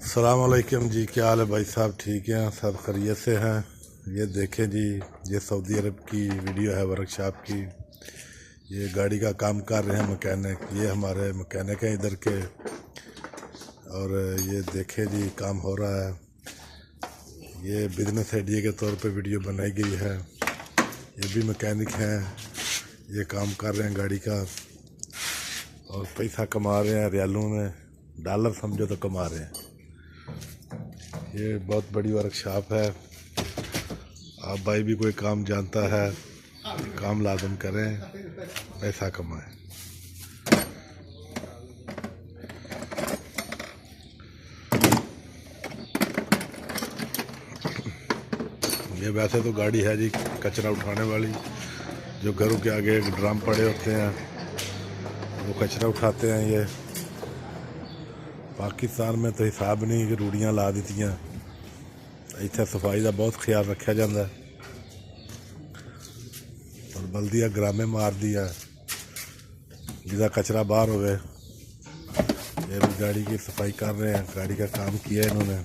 अस्सलाम वालेकुम जी, क्या हाल है भाई साहब? ठीक हैं, सब खैरियत से हैं। ये देखें जी, ये सऊदी अरब की वीडियो है वर्कशॉप की। ये गाड़ी का काम कर रहे हैं मैकेनिक, ये हमारे मैकेनिक हैं इधर के। और ये देखें जी, काम हो रहा है। ये बिजनेस आइडिया के तौर पे वीडियो बनाई गई है। ये भी मैकेनिक हैं, ये काम कर रहे हैं गाड़ी का और पैसा कमा रहे हैं रियालों में, डॉलर समझो तो कमा रहे हैं। ये बहुत बड़ी वर्कशॉप है। आप भाई भी कोई काम जानता है, काम लाजम करें, पैसा कमाएं। ये वैसे तो गाड़ी है जी कचरा उठाने वाली, जो घरों के आगे ड्रम पड़े होते हैं वो कचरा उठाते हैं। ये पाकिस्तान में तो हिसाब नहीं कि रूड़ियाँ ला दी, इतने सफाई का बहुत ख्याल रखा जाता है और बल्दिया ग्रामे मार दिया जिदा कचरा बाहर हो गए। ये भी गाड़ी की सफाई कर रहे हैं, गाड़ी का काम किया है इन्होंने।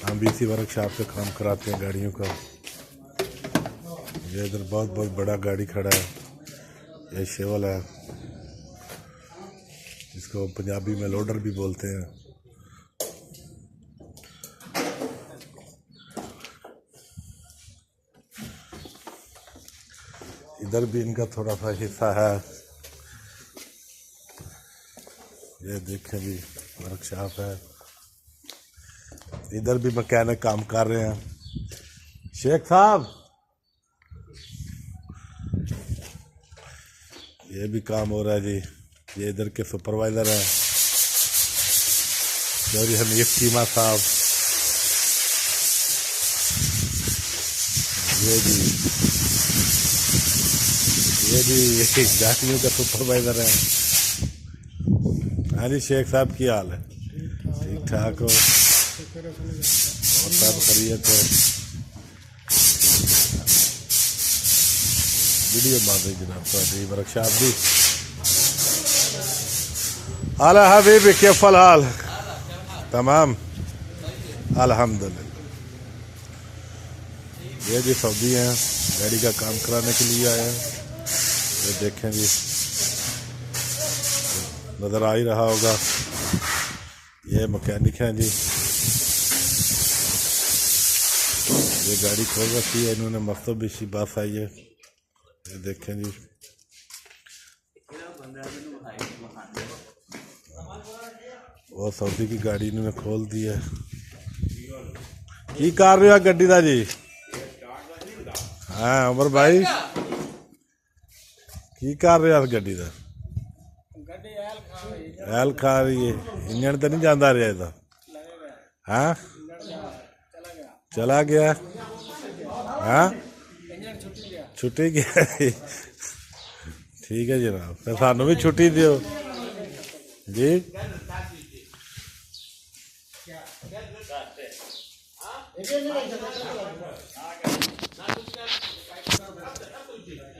हम भी इसी वर्कशॉप से काम कराते हैं गाड़ियों का। ये इधर बहुत बहुत बड़ा गाड़ी खड़ा है, ये शेवल है, जिसको पंजाबी में लोडर भी बोलते हैं। इधर भी इनका थोड़ा सा हिस्सा है। ये देखें जी, वर्कशॉप है। इधर भी मैकेनिक काम कर रहे हैं। शेख साहब, ये भी काम हो रहा है जी। ये इधर के सुपरवाइजर हैं चौधरी हनीफ चीमा साहब। ये भी गाड़ियों का सुपरवाइजर है। हाँ जी शेख साहब, की हाल है? ठीक ठाक हो और सब खैरियत है? वीडियो बन रही जनाब थोड़ी वर्कशॉप भी। आला हबीबी के फलहाल तमाम अल्हम्दुलिल्लाह। ये भी सऊदी हैं, गाड़ी का काम कराने के लिए आए हैं। ये देखें जी, नज़र आ ही रहा होगा, ये मैकेनिक हैं जी। ये गाड़ी खोल रखी है इन्होंने, मस्तबिशी बस आई है। ये देखें जी, वो सऊदी की गाड़ी इन्होंने खोल दी है। की कर रहे हो गड्डी का जी? हाँ उमर भाई, की कर रहे हो गड्डी का? एल खा रही है, इंजन तो नहीं जाता रहा था? हाँ चला गया। हाँ छुट्टी गया। ठीक है जनाब, फिर सानू भी छुट्टी दियो जी।